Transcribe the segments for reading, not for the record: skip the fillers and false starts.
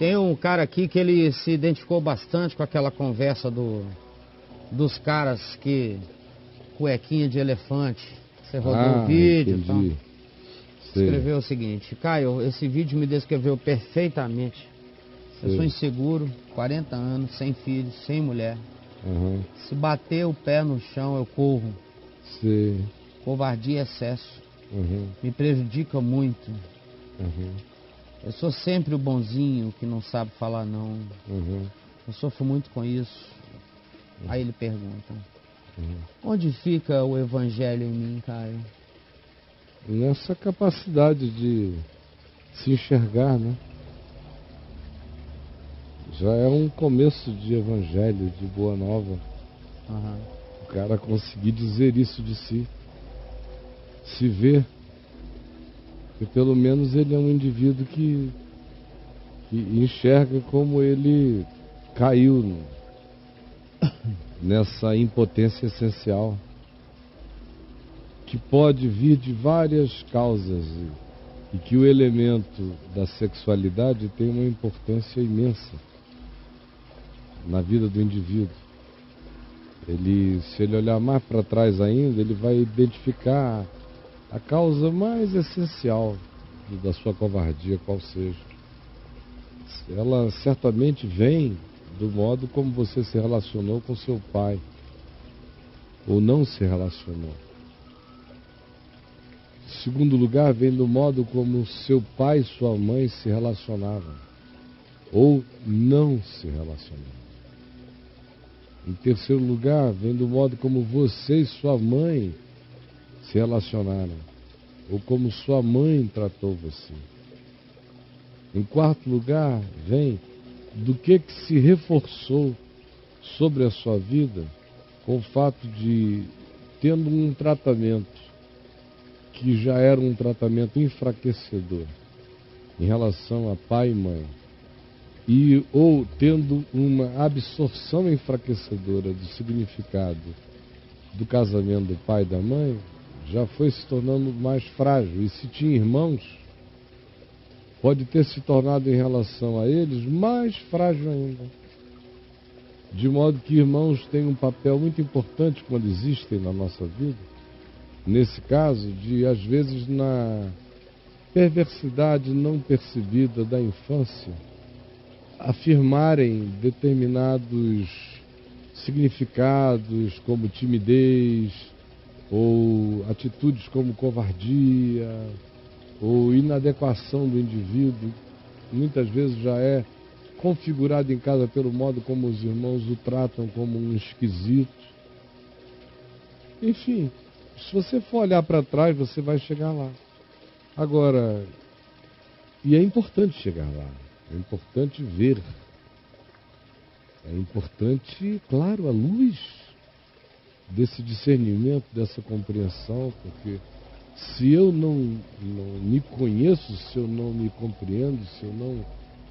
Tem um cara aqui que ele se identificou bastante com aquela conversa dos caras que... cuequinha de elefante. Você rodou o vídeo, entendi. então. Escreveu o seguinte: Caio, esse vídeo me descreveu perfeitamente. Eu sou inseguro, 40 anos, sem filhos, sem mulher. Se bater o pé no chão, eu corro. Covardia e excesso. Me prejudica muito. Eu sou sempre o bonzinho que não sabe falar não. Eu sofro muito com isso. Aí ele pergunta: onde fica o evangelho em mim, Caio? Nessa capacidade de se enxergar, né? Já é um começo de evangelho, de boa nova. O cara conseguir dizer isso de si, se ver, que pelo menos ele é um indivíduo que enxerga como ele caiu nessa impotência essencial, que pode vir de várias causas, e que o elemento da sexualidade tem uma importância imensa na vida do indivíduo. Se ele olhar mais para trás ainda, ele vai identificar a causa mais essencial da sua covardia, qual seja. Ela certamente vem do modo como você se relacionou com seu pai, ou não se relacionou. Em segundo lugar, vem do modo como seu pai e sua mãe se relacionavam, ou não se relacionavam. Em terceiro lugar, vem do modo como você e sua mãe se relacionaram, ou como sua mãe tratou você. Em quarto lugar, vem do que se reforçou sobre a sua vida com o fato de, tendo um tratamento que já era um tratamento enfraquecedor em relação a pai e mãe, ou tendo uma absorção enfraquecedora do significado do casamento do pai e da mãe, já foi se tornando mais frágil. E se tinha irmãos, pode ter se tornado em relação a eles mais frágil ainda. De modo que irmãos têm um papel muito importante quando existem na nossa vida. Nesse caso, às vezes na perversidade não percebida da infância, afirmarem determinados significados como timidez, ou atitudes como covardia, ou inadequação do indivíduo, muitas vezes já é configurado em casa pelo modo como os irmãos o tratam como um esquisito. Enfim, se você for olhar para trás, você vai chegar lá. Agora, e é importante chegar lá, é importante ver, é importante, claro, a luz desse discernimento, dessa compreensão, porque se eu não me conheço, se eu não me compreendo, se eu não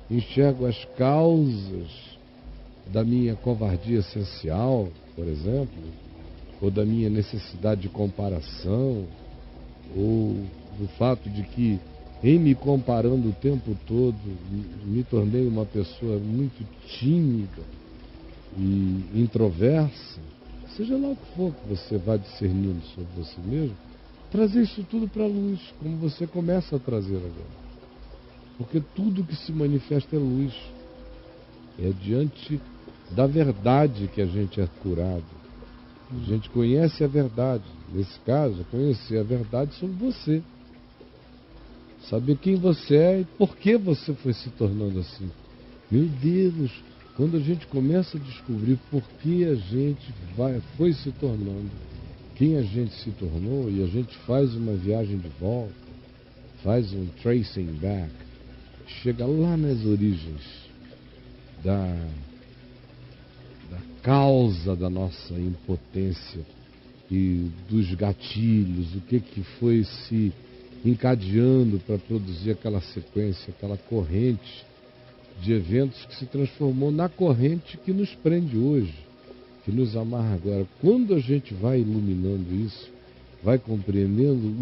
enxergo as causas da minha covardia essencial, por exemplo, ou da minha necessidade de comparação, ou do fato de que, em me comparando o tempo todo, me tornei uma pessoa muito tímida e introversa, seja lá o que for que você vá discernindo sobre você mesmo, trazer isso tudo para a luz, como você começa a trazer agora. Porque tudo que se manifesta é luz. É diante da verdade que a gente é curado. A gente conhece a verdade. Nesse caso, conhecer a verdade sobre você. Saber quem você é e por que você foi se tornando assim. Meu Deus, quando a gente começa a descobrir por que a gente foi se tornando quem a gente se tornou, e a gente faz uma viagem de volta, faz um tracing back, chega lá nas origens da causa da nossa impotência e dos gatilhos, o que foi se encadeando para produzir aquela sequência, aquela corrente de eventos que se transformou na corrente que nos prende hoje, que nos amarra agora. Quando a gente vai iluminando isso, vai compreendendo,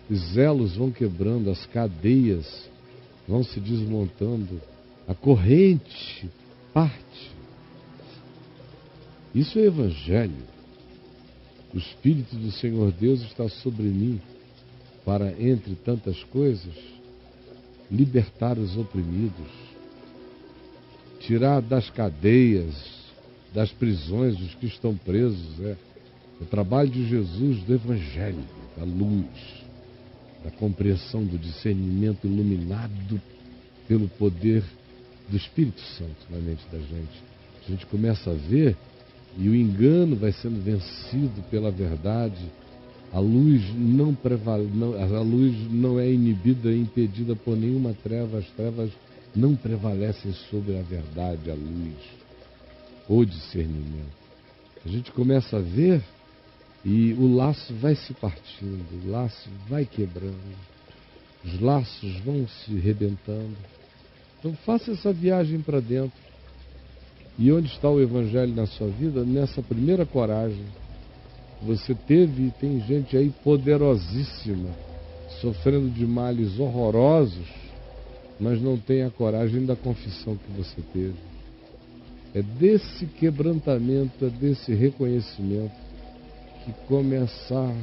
os elos vão quebrando, as cadeias vão se desmontando, A corrente parte. Isso é Evangelho. O Espírito do Senhor Deus está sobre mim para, entre tantas coisas, libertar os oprimidos, tirar das cadeias, das prisões os que estão presos. É o trabalho de Jesus, do Evangelho, da luz, da compreensão, do discernimento iluminado pelo poder do Espírito Santo na mente da gente. A gente começa a ver e o engano vai sendo vencido pela verdade. A luz a luz não é inibida, impedida por nenhuma treva. As trevas não prevalecem sobre a verdade, a luz, o discernimento. A gente começa a ver e o laço vai se partindo, o laço vai quebrando, os laços vão se rebentando. Então faça essa viagem para dentro. E onde está o Evangelho na sua vida? Nessa primeira coragem. Você teve e tem gente aí poderosíssima, sofrendo de males horrorosos, mas não tem a coragem da confissão que você teve. É desse quebrantamento, é desse reconhecimento que começará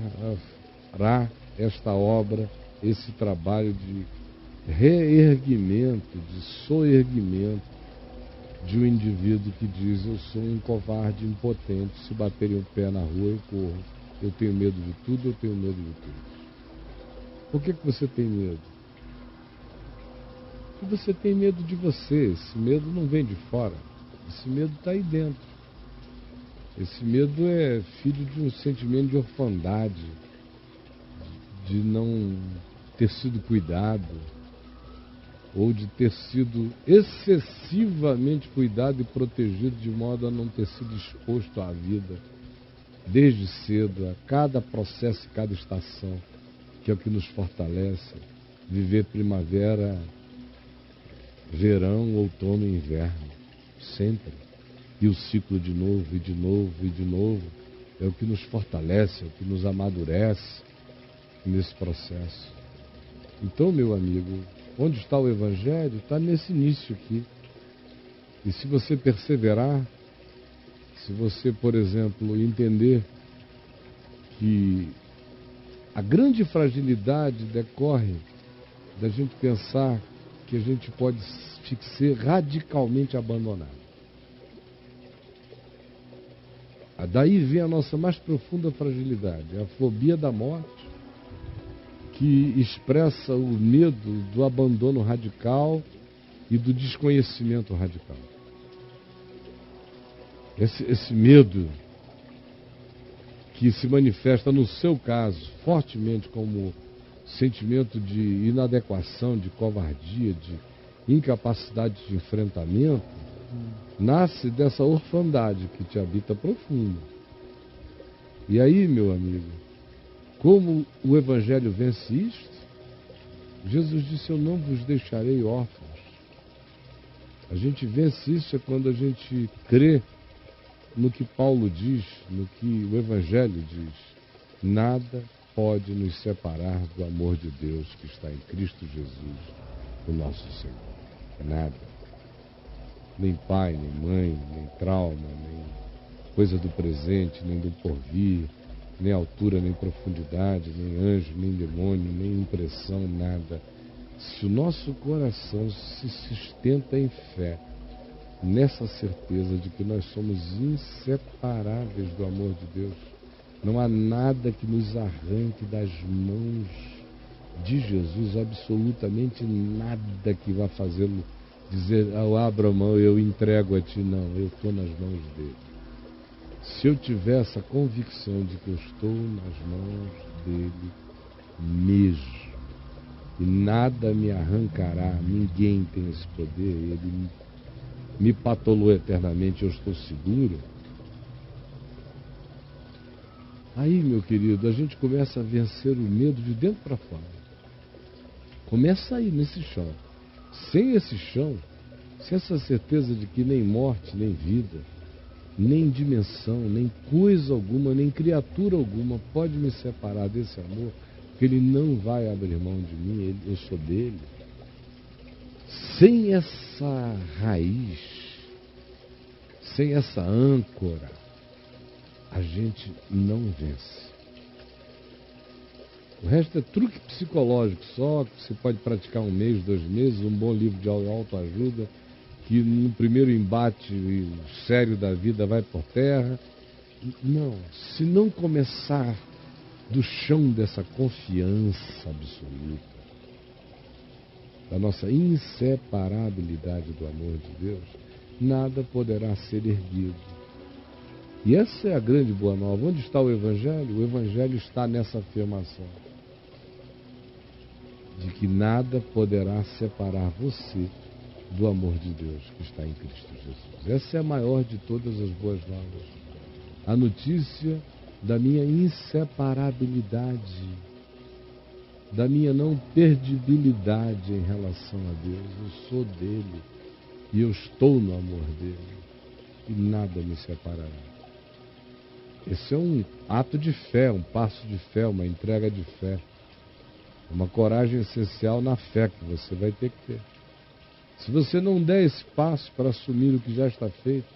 esta obra, esse trabalho de reerguimento, de soerguimento de um indivíduo que diz: eu sou um covarde impotente, se baterem o pé na rua eu corro, eu tenho medo de tudo, eu tenho medo de tudo. Por que você tem medo? Porque você tem medo de você. Esse medo não vem de fora, esse medo está aí dentro. Esse medo é filho de um sentimento de orfandade, de não ter sido cuidado, ou de ter sido excessivamente cuidado e protegido de modo a não ter sido exposto à vida desde cedo, a cada processo e cada estação, que é o que nos fortalece. Viver primavera, verão, outono e inverno, sempre. E o ciclo de novo, e de novo, e de novo, é o que nos fortalece, é o que nos amadurece nesse processo. Então, meu amigo, onde está o Evangelho? Está nesse início aqui. E se você perseverar, se você, por exemplo, entender que a grande fragilidade decorre da gente pensar que a gente pode ser radicalmente abandonado. Daí vem a nossa mais profunda fragilidade, a fobia da morte, que expressa o medo do abandono radical e do desconhecimento radical. Esse medo que se manifesta, no seu caso, fortemente como sentimento de inadequação, de covardia, de incapacidade de enfrentamento, nasce dessa orfandade que te habita profundo. E aí, meu amigo, como o Evangelho vence isto? Jesus disse: eu não vos deixarei órfãos. A gente vence isso é quando a gente crê no que Paulo diz, no que o Evangelho diz. Nada pode nos separar do amor de Deus que está em Cristo Jesus, o nosso Senhor. Nada. Nem pai, nem mãe, nem trauma, nem coisa do presente, nem do porvir, nem altura, nem profundidade, nem anjo, nem demônio, nem impressão, nada. Se o nosso coração se sustenta em fé, nessa certeza de que nós somos inseparáveis do amor de Deus, não há nada que nos arranque das mãos de Jesus, absolutamente nada que vá fazê-lo dizer: abra a mão, eu entrego a ti. Não, eu estou nas mãos dele. Se eu tiver essa convicção de que eu estou nas mãos dele mesmo, e nada me arrancará, ninguém tem esse poder, ele me patolou eternamente, eu estou seguro. Aí, meu querido, a gente começa a vencer o medo de dentro para fora. Começa aí, nesse chão. Sem esse chão, sem essa certeza de que nem morte, nem vida, nem dimensão, nem coisa alguma, nem criatura alguma pode me separar desse amor, porque ele não vai abrir mão de mim, eu sou dele. sem essa raiz, sem essa âncora, a gente não vence. O resto é truque psicológico só, que você pode praticar 1 mês, 2 meses, um bom livro de autoajuda, que no primeiro embate sério da vida vai por terra. Não, se não começar do chão dessa confiança absoluta, da nossa inseparabilidade do amor de Deus, nada poderá ser erguido. E essa é a grande boa nova. Onde está o Evangelho? O Evangelho está nessa afirmação de que nada poderá separar você do amor de Deus que está em Cristo Jesus. Essa é a maior de todas as boas novas. A notícia da minha inseparabilidade, da minha não perdibilidade em relação a Deus. Eu sou dele e eu estou no amor dele e nada me separará. Esse é um ato de fé, um passo de fé, uma entrega de fé, uma coragem essencial na fé que você vai ter que ter. Se você não der esse passo para assumir o que já está feito,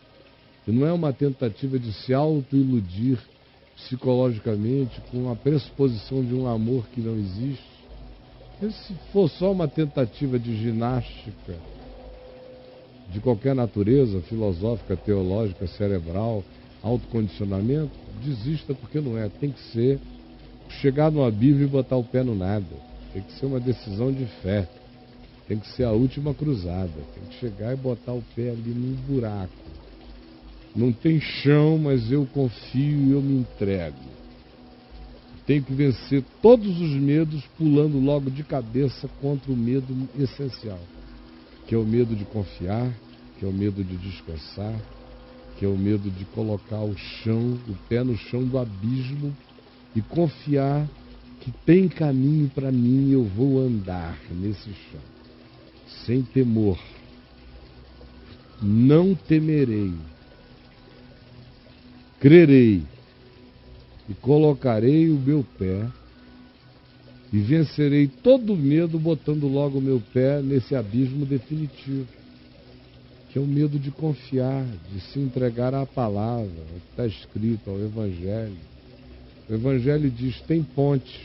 e não é uma tentativa de se auto-iludir psicologicamente com a pressuposição de um amor que não existe, e se for só uma tentativa de ginástica de qualquer natureza, filosófica, teológica, cerebral, autocondicionamento, desista, porque não é. Tem que ser chegar numa Bíblia e botar o pé no nada. Tem que ser uma decisão de fé. Tem que ser a última cruzada. Tem que chegar e botar o pé ali num buraco. Não tem chão, mas eu confio e eu me entrego. Tenho que vencer todos os medos, pulando logo de cabeça contra o medo essencial, que é o medo de confiar, que é o medo de descansar, que é o medo de colocar o pé no chão do abismo e confiar que tem caminho para mim e eu vou andar nesse chão, sem temor. Não temerei, crerei e colocarei o meu pé e vencerei todo medo botando logo o meu pé nesse abismo definitivo, que é o medo de confiar, de se entregar à palavra, ao que está escrito, ao Evangelho. O Evangelho diz, tem ponte,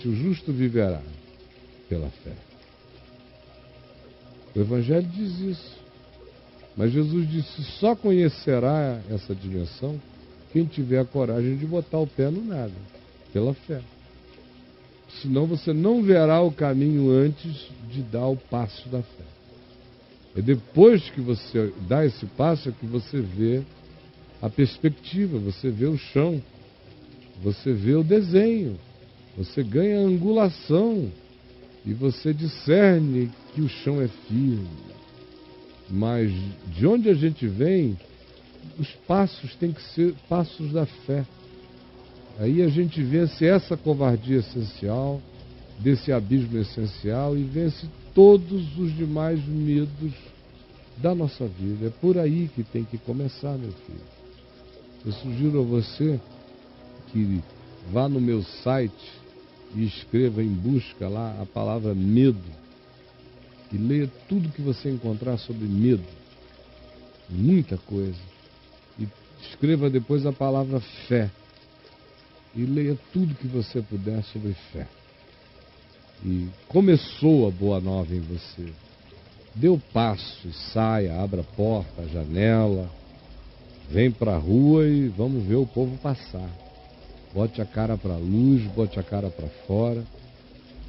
o justo viverá pela fé. O Evangelho diz isso. Mas Jesus disse, só conhecerá essa dimensão quem tiver a coragem de botar o pé no nada, pela fé. Senão você não verá o caminho antes de dar o passo da fé. É depois que você dá esse passo é que você vê a perspectiva, você vê o chão, você vê o desenho, você ganha a angulação e você discerne que o chão é firme. Mas de onde a gente vem, os passos têm que ser passos da fé. Aí a gente vence essa covardia essencial, desse abismo essencial e vence todos os demais medos da nossa vida. É por aí que tem que começar, meu filho. Eu sugiro a você que vá no meu site e escreva em busca lá a palavra medo e leia tudo que você encontrar sobre medo. Muita coisa. E escreva depois a palavra fé e leia tudo que você puder sobre fé. E começou a boa nova em você. Dê o passo e saia, abra a porta, a janela, vem para a rua e vamos ver o povo passar. Bote a cara para a luz, bote a cara para fora.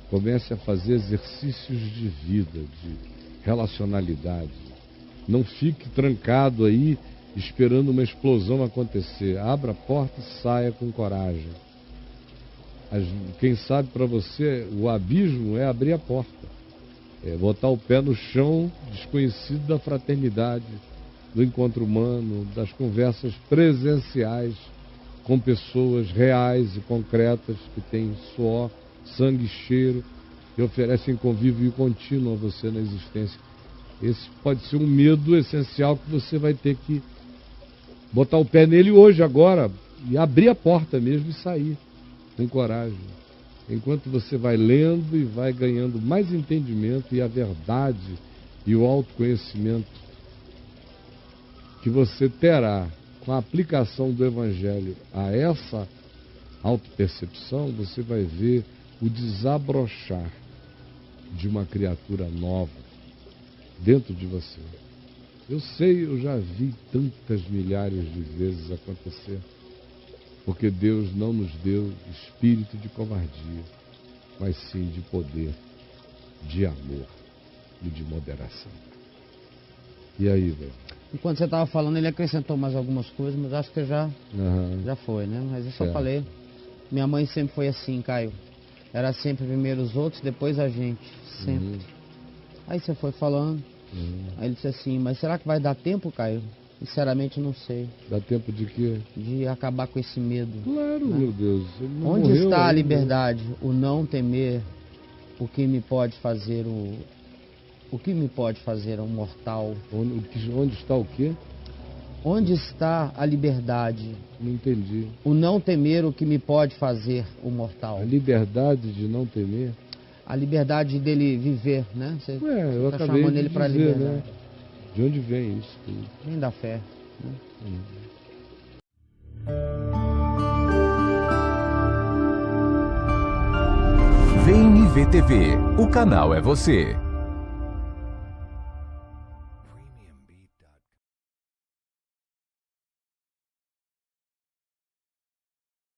Comece a fazer exercícios de vida, de relacionalidade. Não fique trancado aí esperando uma explosão acontecer. Abra a porta e saia com coragem. Quem sabe para você o abismo é abrir a porta. É botar o pé no chão desconhecido da fraternidade, do encontro humano, das conversas presenciais com pessoas reais e concretas que têm suor, sangue e cheiro, que oferecem convívio contínuo a você na existência. Esse pode ser um medo essencial que você vai ter que botar o pé nele hoje, agora, e abrir a porta mesmo e sair com coragem. enquanto você vai lendo e vai ganhando mais entendimento e a verdade e o autoconhecimento que você terá com a aplicação do Evangelho a essa autopercepção, você vai ver o desabrochar de uma criatura nova dentro de você. Eu sei, eu já vi tantas milhares de vezes acontecer, porque Deus não nos deu espírito de covardia, mas sim de poder, de amor e de moderação. E aí, velho? Enquanto você estava falando, ele acrescentou mais algumas coisas, mas acho que já foi, né? Mas eu só falei. Minha mãe sempre foi assim, Caio. Era sempre primeiro os outros, depois a gente. Sempre. Aí você foi falando. Aí ele disse assim, mas será que vai dar tempo, Caio? Sinceramente, não sei. Dá tempo de quê? De acabar com esse medo. Claro, né? Meu Deus. Onde está a liberdade? O não temer o que me pode fazer o que me pode fazer um mortal? Onde está o quê? Onde está a liberdade? Não entendi. O não temer o que me pode fazer o mortal. A liberdade de não temer? A liberdade dele viver, né? Você eu tá acabei chamando de ele para dizer, liberdade. né? De onde vem isso tudo? Vem da fé. Né? VNV TV, o canal é você.